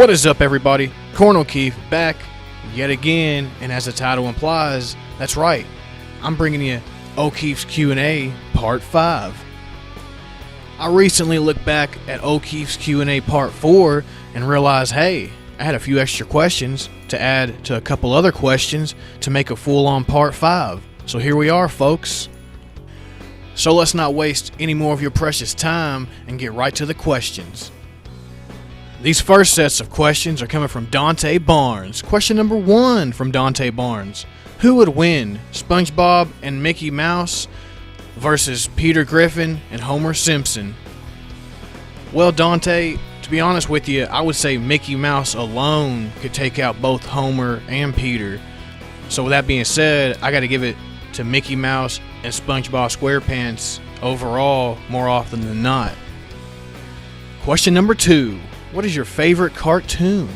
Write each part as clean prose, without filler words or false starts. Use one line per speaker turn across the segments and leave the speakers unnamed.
What is up, everybody? Cornel Keith back yet again, and as the title implies, that's right, I'm bringing you O'Keefe's Q&A Part 5. I recently looked back at O'Keefe's Q&A Part 4 and realized, hey, I had a few extra questions to add to a couple other questions to make a full-on Part 5. So here we are, folks. So let's not waste any more of your precious time and get right to the questions. These first sets of questions are coming from Dante Barnes. Question number 1 from Dante Barnes. Who would win, SpongeBob and Mickey Mouse versus Peter Griffin and Homer Simpson? Well, Dante, to be honest with you, I would say Mickey Mouse alone could take out both Homer and Peter. So with that being said, I got to give it to Mickey Mouse and SpongeBob SquarePants overall more often than not. Question number 2. What is your favorite cartoon?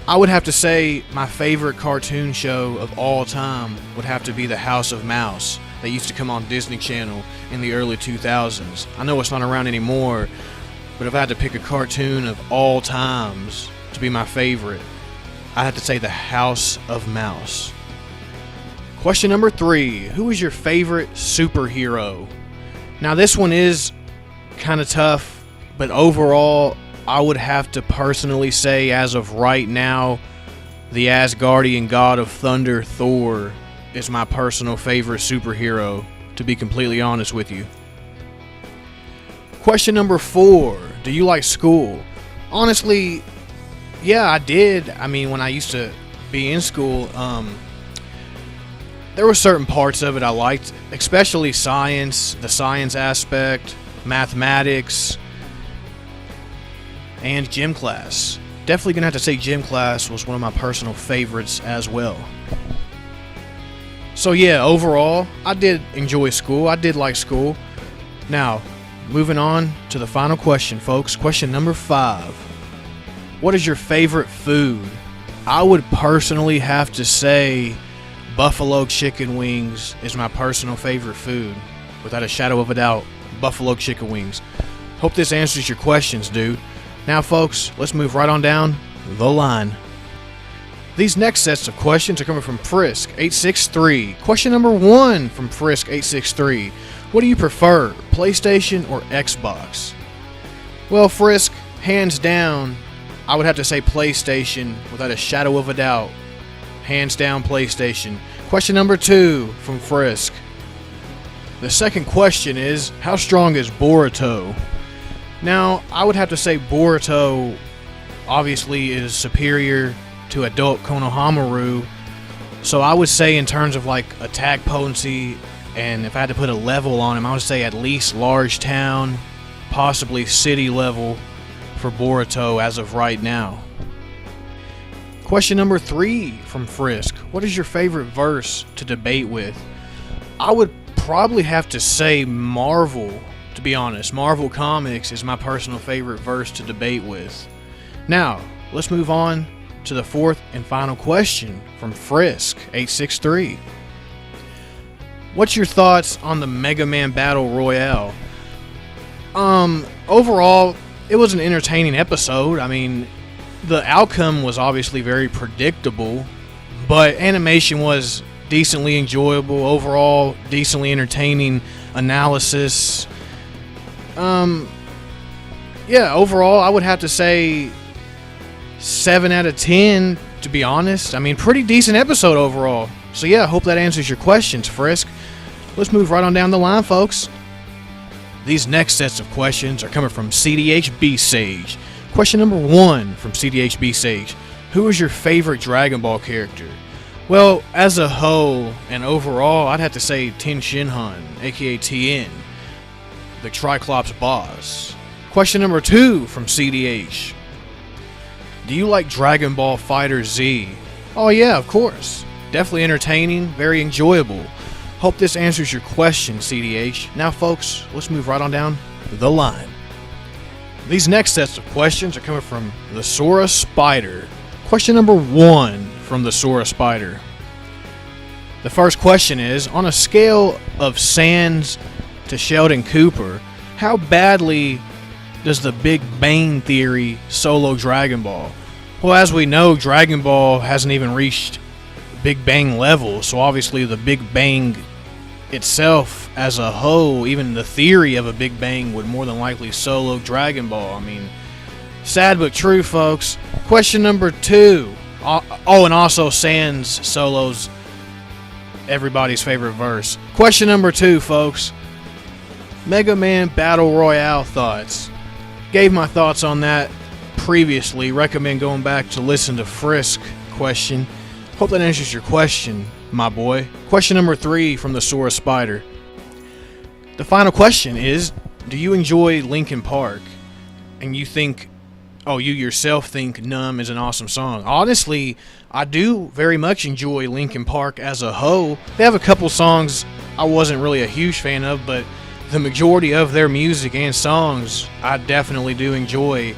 I would have to say my favorite cartoon show of all time would have to be The House of Mouse that used to come on Disney Channel in the early 2000s. I know it's not around anymore, but if I had to pick a cartoon of all times to be my favorite, I'd have to say The House of Mouse. Question number 3. Who is your favorite superhero? Now this one is kind of tough, but overall, I would have to personally say, as of right now, the Asgardian god of thunder, Thor, is my personal favorite superhero, to be completely honest with you. Question number 4. Do you like school? Honestly, yeah, I did. I mean, when I used to be in school, there were certain parts of it I liked, especially science, the science aspect, mathematics, and gym class. Definitely gonna have to say gym class was one of my personal favorites as well. So yeah, overall, I did enjoy school. I did like school. Now, moving on to the final question, folks. Question number 5. What is your favorite food? I would personally have to say buffalo chicken wings is my personal favorite food. Without a shadow of a doubt, buffalo chicken wings. Hope this answers your questions, dude. Now, folks, let's move right on down the line. These next sets of questions are coming from Frisk863. Question number 1 from Frisk863. What do you prefer, PlayStation or Xbox? Well, Frisk, hands down, I would have to say PlayStation without a shadow of a doubt. Hands down, PlayStation. Question number 2 from Frisk. The second question is, how strong is Boruto? Now, I would have to say Boruto obviously is superior to adult Konohamaru, so I would say in terms of like attack potency, and if I had to put a level on him, I would say at least large town, possibly city level for Boruto as of right now. Question number 3 from Frisk. What is your favorite verse to debate with? I would probably have to say Marvel. To be honest, Marvel Comics is my personal favorite verse to debate with. Now, let's move on to the fourth and final question from Frisk863. What's your thoughts on the Mega Man Battle Royale? Overall, it was an entertaining episode. I mean, the outcome was obviously very predictable, but animation was decently enjoyable. Overall, decently entertaining analysis. Yeah, overall, I would have to say 7 out of 10, to be honest. I mean, pretty decent episode overall. So yeah, I hope that answers your questions, Frisk. Let's move right on down the line, folks. These next sets of questions are coming from CDH Sage. Question number 1 from CDH Sage. Who is your favorite Dragon Ball character? Well, as a whole and overall, I'd have to say Ten Shinhan, aka Tien, the Triclops boss. Question number 2 from CDH. Do you like Dragon Ball Fighter Z? Oh yeah, of course. Definitely entertaining, very enjoyable. Hope this answers your question, CDH. Now, folks, let's move right on down the line. These next sets of questions are coming from the Sora Spider. Question number 1 from the Sora Spider. The first question is, on a scale of Sans to Sheldon Cooper, how badly does the Big Bang Theory solo Dragon Ball? Well, as we know, Dragon Ball hasn't even reached Big Bang level, so obviously the Big Bang itself as a whole, even the theory of a Big Bang, would more than likely solo Dragon Ball. I mean, sad but true, folks. Question number 2. Oh, and also Sans solos everybody's favorite verse. Question number 2, folks. Mega Man Battle Royale thoughts. Gave my thoughts on that previously. Recommend going back to listen to Frisk question. Hope that answers your question, my boy. Question number 3 from the Sora Spider. The final question is, do you enjoy Linkin Park? And you yourself think Numb is an awesome song. Honestly, I do very much enjoy Linkin Park as a whole. They have a couple songs I wasn't really a huge fan of, but the majority of their music and songs I definitely do enjoy.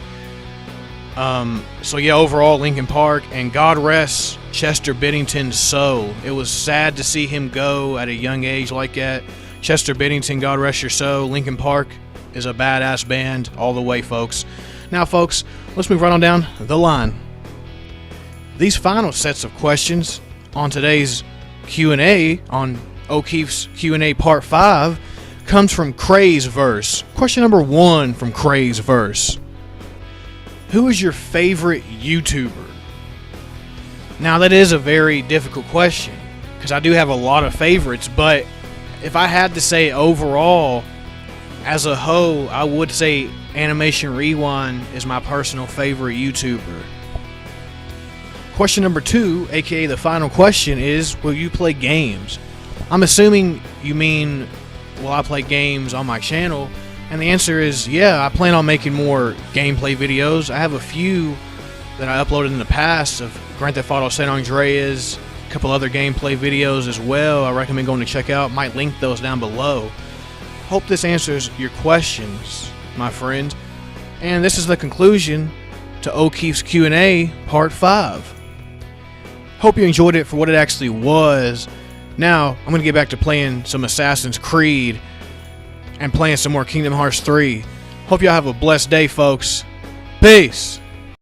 So yeah, overall, Linkin Park, and God rest Chester Bennington's soul. It was sad to see him go at a young age like that. Chester Bennington, God rest your soul. Linkin Park is a badass band all the way, folks. Now, folks, let's move right on down the line. These final sets of questions on today's Q&A, on O'Keefe's Q&A Part 5, comes from Cray's Verse. Question number 1 from Cray's Verse. Who is your favorite YouTuber? Now, that is a very difficult question, because I do have a lot of favorites, but if I had to say overall, as a whole, I would say Animation Rewind is my personal favorite YouTuber. Question number 2, aka the final question, is will you play games? I'm assuming you mean, will I play games on my channel? And the answer is yeah, I plan on making more gameplay videos. I have a few that I uploaded in the past of Grand Theft Auto San Andreas, a couple other gameplay videos as well. I recommend going to check out. Might link those down below. Hope this answers your questions, my friend. And this is the conclusion to O'Keefe's Q&A Part 5. Hope you enjoyed it for what it actually was. Now, I'm going to get back to playing some Assassin's Creed and playing some more Kingdom Hearts 3. Hope y'all have a blessed day, folks. Peace!